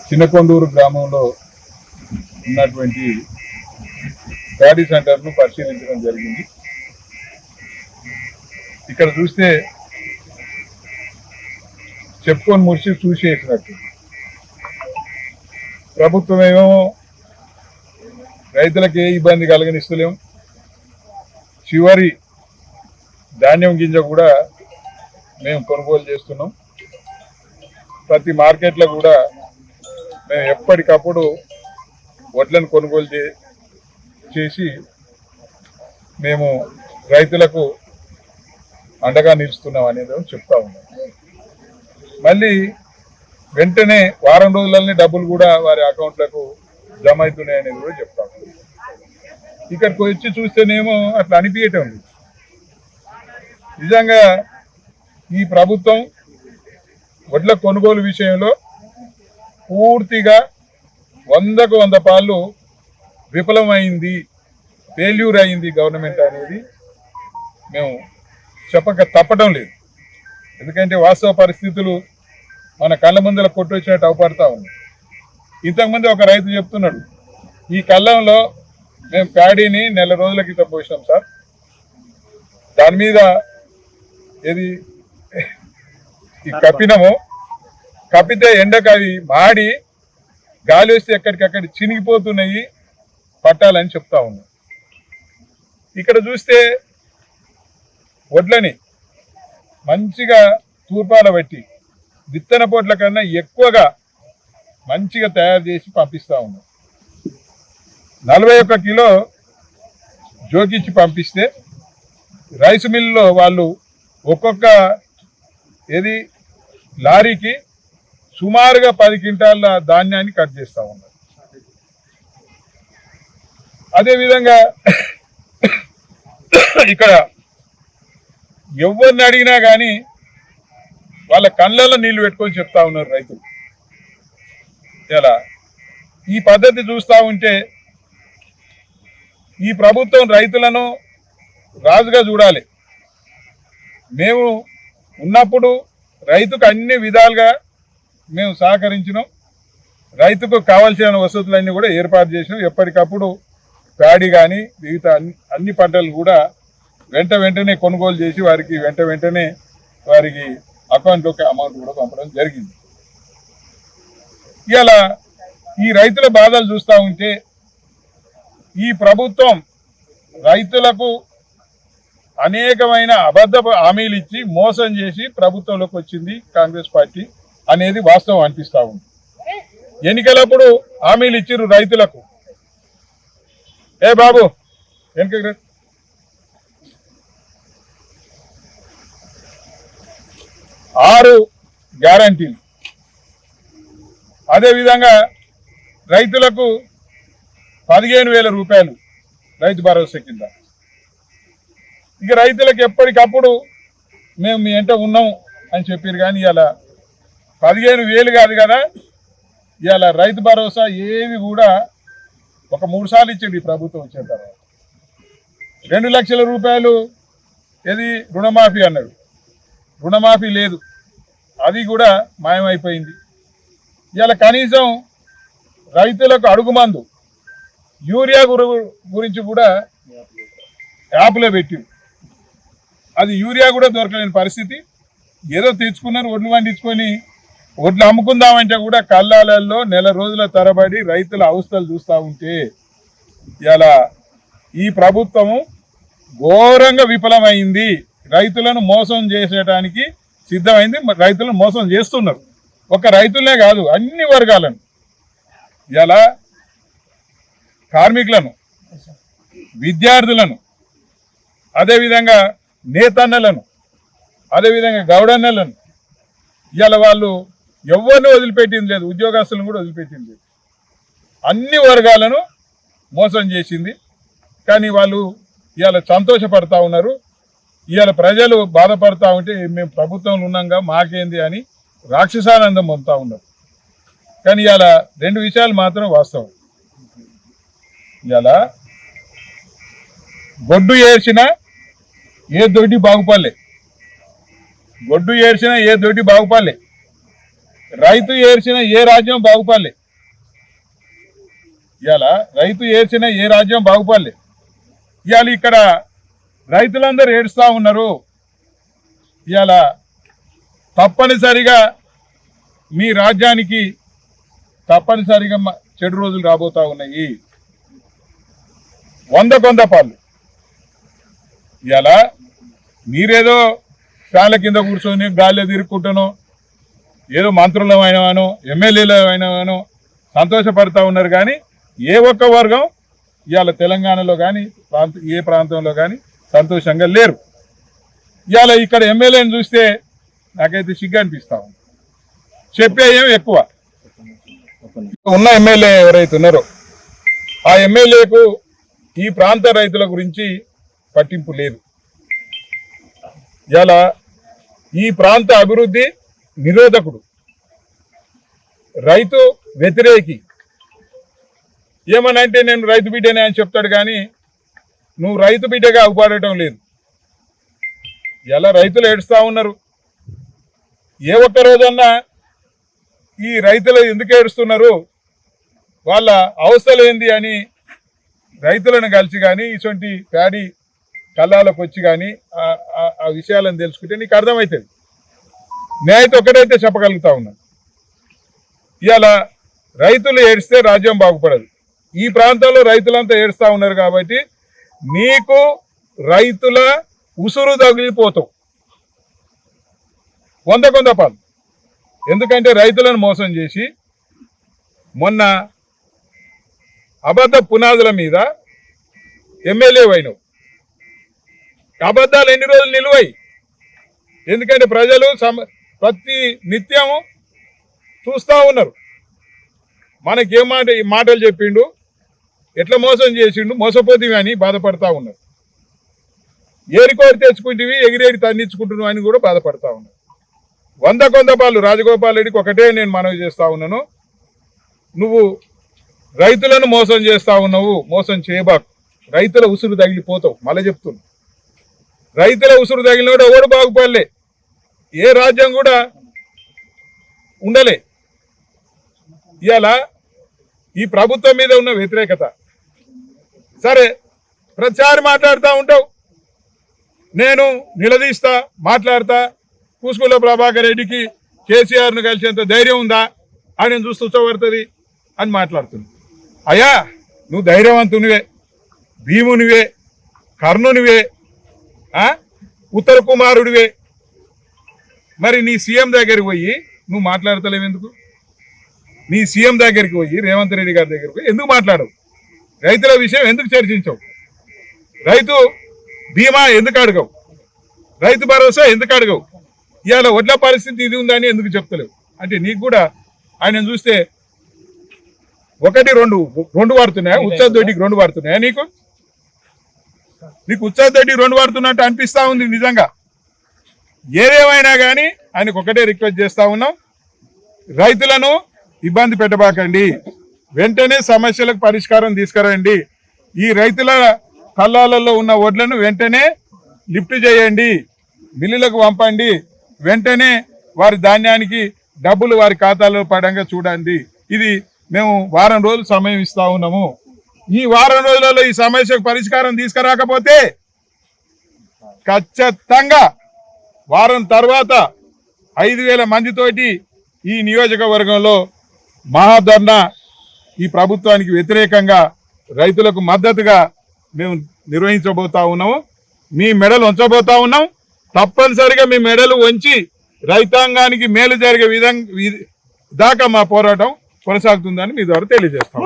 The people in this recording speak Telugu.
చిన్నకొండూరు గ్రామంలో ఉన్నటువంటి ప్యాడీ సెంటర్ను పరిశీలించడం జరిగింది. ఇక్కడ చూస్తే చెప్పుకొని మురిసి చూసేసినట్టు ప్రభుత్వం ఏమో రైతులకు ఏ ఇబ్బంది కలగనిస్తలేం, చివరి ధాన్యం గింజ కూడా మేము కొనుగోలు చేస్తున్నాం. ప్రతి మార్కెట్లో కూడా మేము ఎప్పటికప్పుడు వడ్లను కొనుగోలు చేసి మేము రైతులకు అండగా నిలుస్తున్నాం అనేది చెప్తా ఉన్నాం. మళ్ళీ వెంటనే వారం రోజులన్నీ డబ్బులు కూడా వారి అకౌంట్లకు జమ అవుతున్నాయి అనేది కూడా చెప్తా ఉన్నాం. ఇక్కడికి వచ్చి చూస్తేనేమో అట్లా అనిపించటం లేదు. నిజంగా ఈ ప్రభుత్వం వడ్ల కొనుగోలు విషయంలో పూర్తిగా 100కు 100 పాళ్ళు విఫలమైంది, ఫెయిల్యూర్ అయింది గవర్నమెంట్ అనేది మేము చెప్పక తప్పడం లేదు. ఎందుకంటే వాస్తవ పరిస్థితులు మన కళ్ళ ముందర కొట్టొచ్చినట్టు అవపడతా ఉంది. ఇంతకుముందు ఒక రైతు చెప్తున్నాడు, ఈ కళ్ళంలో మేము ప్యాడీని నెల రోజుల క్రితం పోసినాం సార్, దాని మీద ఏది ఈ కప్పితే ఎండకు అవి మాడి గాలి వస్తే ఎక్కడికక్కడ చినిగిపోతున్నాయి, పట్టాలని చెప్తా ఉన్నాం. ఇక్కడ చూస్తే వడ్లని మంచిగా తూర్పాల బట్టి విత్తన పొట్ల కన్నా ఎక్కువగా మంచిగా తయారు చేసి పంపిస్తూ ఉన్నాం. 41 కిలో జోకిచ్చి పంపిస్తే రైస్ మిల్లో వాళ్ళు ఒక్కొక్క లారీకి సుమారుగా 10 క్వింటాల ధాన్యాన్ని కట్ చేస్తూ ఉన్నారు. అదేవిధంగా ఇక్కడ ఎవరిని అడిగినా కానీ వాళ్ళ కళ్ళల్లో నీళ్లు పెట్టుకొని చెప్తా ఉన్నారు రైతులు. ఇలా ఈ పద్ధతి చూస్తూ ఉంటే ఈ ప్రభుత్వం రైతులను రాజుగా చూడాలి. మేము ఉన్నప్పుడు రైతుకు అన్ని విధాలుగా మేము సహకరించినాం, రైతుకు కావాల్సిన వసతులన్నీ కూడా ఏర్పాటు చేసినాం. ఎప్పటికప్పుడు ప్యాడీ కానీ మిగతా అన్ని పంటలు కూడా వెంటనే కొనుగోలు చేసి వారికి వెంటనే వారికి అకౌంట్లోకి అమౌంట్ కూడా పంపడం జరిగింది. ఇలా ఈ రైతుల బాధలు చూస్తూ ఉంటే ఈ ప్రభుత్వం రైతులకు అనేకమైన అబద్ధ హామీలు ఇచ్చి మోసం చేసి ప్రభుత్వంలోకి వచ్చింది కాంగ్రెస్ పార్టీ అనేది వాస్తవం అనిపిస్తూ ఉంది. ఎన్నికలప్పుడు హామీలు ఇచ్చిర్రు రైతులకు, ఏ బాబు వెనక 6 గ్యారంటీలు, అదేవిధంగా రైతులకు 15,000 రూపాయలు రైతు భరోసా కింద. ఇక రైతులకు ఎప్పటికప్పుడు మేము మీ వెంట ఉన్నాం అని చెప్పారు. కానీ ఇలా 15,000 కాదు కదా, ఇలా రైతు భరోసా ఏవి కూడా ఒక 3 సార్లు ఇచ్చింది ఈ ప్రభుత్వం వచ్చిన తర్వాత. 2 లక్షల రూపాయలు రుణమాఫీ అన్నాడు, రుణమాఫీ లేదు, అది కూడా మాయమైపోయింది. ఇలా కనీసం రైతులకు అడుగుమందు యూరియా గురించి కూడా యాప్లో పెట్టింది, అది యూరియా కూడా దొరకలేని పరిస్థితి. ఏదో తెచ్చుకున్నారు, ఒడ్లు పండించుకొని ఒడ్లు అమ్ముకుందామంటే కూడా కళ్ళాలలో నెల రోజుల తరబడి రైతుల అవస్థలు చూస్తూ ఉంటే ఇలా ఈ ప్రభుత్వము ఘోరంగా విఫలమైంది. రైతులను మోసం చేసేయడానికి సిద్ధమైంది, రైతులను మోసం చేస్తున్నారు. ఒక రైతులనే కాదు, అన్ని వర్గాలను, ఇలా కార్మికులను, విద్యార్థులను, అదేవిధంగా నేతన్నలను, అదేవిధంగా గౌడన్నలను, ఇలా వాళ్ళు ఎవరిని వదిలిపెట్టింది లేదు, ఉద్యోగస్తులను కూడా వదిలిపెట్టింది లేదు. అన్ని వర్గాలను మోసం చేసింది. కానీ వాళ్ళు ఇవాళ సంతోషపడతా ఉన్నారు. ఇవాళ ప్రజలు బాధపడతా ఉంటే మేము ప్రభుత్వంలో ఉన్నాగా మాకేంది అని రాక్షసానందం పొందుతూ ఉన్నారు. కానీ ఇవాళ 2 విషయాలు మాత్రం వాస్తవం. ఇవాళ గొడ్డు ఏడ్చినా ఏ దొడ్డి బాగుపడలే, గొడ్డు ఏడ్చినా ఏ దొడ్డి బాగుపడలే. రైతు ఏడ్చిన ఏ రాజ్యం బాగుపడలే. ఇవాళ రైతు ఏడ్చిన ఏ రాజ్యం బాగుపడలే. ఇవాళ ఇక్కడ రైతులందరూ ఏడుస్తూ ఉన్నారు. ఇవాళ తప్పనిసరిగా మీ రాజ్యానికి తప్పనిసరిగా చెడు రోజులు రాబోతా ఉన్నాయి. 100 పాలు. ఇవాళ మీరేదో ఫ్యాన్ల కింద కూర్చొని గాలిలో తిరుక్కుంటానో ఏదో మంత్రులం అయినవానో ఎమ్మెల్యేలు అయినవానో సంతోషపడుతూ ఉన్నారు. కానీ ఏ ఒక్క వర్గం ఇవాళ తెలంగాణలో కానీ ఏ ప్రాంతంలో కానీ సంతోషంగా లేరు. ఇవాళ ఇక్కడ ఎమ్మెల్యేని చూస్తే నాకైతే సిగ్గు అనిపిస్తా ఉంది. చెప్పే ఏం ఎక్కువ. ఉన్న ఎమ్మెల్యే ఎవరైతే ఉన్నారో ఆ ఎమ్మెల్యేకు ఈ ప్రాంత రైతుల గురించి పట్టింపు లేదు. ఇలా ఈ ప్రాంత అభివృద్ధి నిరోధకుడు, రైతు వ్యతిరేకి. ఏమనంటే నేను రైతు బిడ్డనే అని చెప్తాడు, కానీ నువ్వు రైతు బిడ్డగా అవపడటం లేదు. ఇలా రైతులు ఏడుస్తూ ఉన్నారు. ఏ ఒక్క రోజన్నా ఈ రైతులు ఎందుకు ఏడుస్తున్నారు, వాళ్ళ అవస్థలు ఏంది అని రైతులను కలిసి కానీ ఇటువంటి ప్యాడీ కళ్ళాలకు వచ్చి కానీ ఆ విషయాలను తెలుసుకుంటే నీకు అర్థమవుతుంది. నేనైతే ఒకటైతే చెప్పగలుగుతా ఉన్నాను, ఇవాళ రైతులు ఏడిస్తే రాజ్యం బాగుపడదు. ఈ ప్రాంతంలో రైతులంతా ఏడుస్తూ ఉన్నారు కాబట్టి నీకు రైతుల ఉసురు తగిలిపోతావు 100 పాలు. ఎందుకంటే రైతులను మోసం చేసి మొన్న అబద్ధ పునాదుల మీద ఎమ్మెల్యే అయినవు. అబద్ధాలు ఎన్ని రోజులు నిలువై? ఎందుకంటే ప్రజలు ప్రతి నిత్యం చూస్తూ ఉన్నారు. మనకేం మాటలు చెప్పిండు, ఎట్లా మోసం చేసిండు, మోసపోతేవి అని బాధపడతా ఉన్నారు. ఏరికోరి తెచ్చుకుంటేవి ఎగిరేడి తన్నించుకుంటున్నావు అని కూడా బాధపడతా ఉన్నారు. 100 పాలు. రాజగోపాల్ రెడ్డికి ఒకటే నేను మనవి చేస్తా ఉన్నాను, నువ్వు రైతులను మోసం చేస్తా ఉన్నావు. మోసం చేయబాకు. రైతుల ఉసురు తగిలిపోతావు. మళ్ళీ చెప్తున్నా, రైతుల ఉసురు తగిలినోడు ఎవడు బాగుపడలే. ఏ రాజ్యం కూడా ఉండలే. ఇవాళ ఈ ప్రభుత్వం మీద ఉన్న వ్యతిరేకత సరే, ప్రతిసారి మాట్లాడుతూ ఉంటావు. నేను నిలదీస్తా, మాట్లాడతా. కూసుకుల ప్రభాకర్ రెడ్డికి కేసీఆర్ను కలిసేంత ధైర్యం ఉందా అని చూస్తూ కూర్చోబడుతుంది అని మాట్లాడుతుంది. అయ్యా, నువ్వు ధైర్యవంతునివే, భీమునివే, కర్ణునివే, ఉత్తర కుమారుడివే. మరి నీ సీఎం దగ్గరికి పోయి నువ్వు మాట్లాడతలేవు ఎందుకు? నీ సీఎం దగ్గరికి పోయి రేవంత్ రెడ్డి గారి దగ్గరికి పోయి ఎందుకు మాట్లాడవు? రైతుల విషయం ఎందుకు చర్చించవు? రైతు బీమా ఎందుకు అడగవు? రైతు భరోసా ఎందుకు అడగవు? ఇవాళ వడ్ల పరిస్థితి ఇది ఉందని ఎందుకు చెప్తలేవు? అంటే నీకు కూడా ఆయన చూస్తే 1, 2 వాడుతున్నాయా? ఉచ్చదొడ్డికి 2 వాడుతున్నాయా? నీకు ఉచ్చదొడ్డికి 2 వాడుతున్నట్టు అనిపిస్తూ ఉంది నిజంగా. ఏదేమైనా కానీ ఆయనకు ఒకటే రిక్వెస్ట్ చేస్తూ ఉన్నాం, రైతులను ఇబ్బంది పెట్టబాకండి. వెంటనే సమస్యలకు పరిష్కారం తీసుకురండి. ఈ రైతుల కళ్ళాలలో ఉన్న వడ్లను వెంటనే లిఫ్ట్ చేయండి, మిల్లులకు పంపండి. వెంటనే వారి ధాన్యానికి డబ్బులు వారి ఖాతాలో పడంగా చూడండి. ఇది మేము వారం రోజులు సమయం ఇస్తా ఉన్నాము. ఈ వారం రోజులలో ఈ సమస్యకు పరిష్కారం తీసుకురాకపోతే ఖచ్చితంగా వారం తర్వాత 5,000 మందితోటి ఈ నియోజకవర్గంలో మహాధర్నా ఈ ప్రభుత్వానికి వ్యతిరేకంగా రైతులకు మద్దతుగా మేము నిర్వహించబోతా ఉన్నాము. మీ మెడలు ఉంచబోతా ఉన్నాం. తప్పనిసరిగా మీ మెడలు వంచి రైతాంగానికి మేలు జరిగే విధంగా దాకా మా పోరాటం కొనసాగుతుందని మీ ద్వారా తెలియజేస్తాం.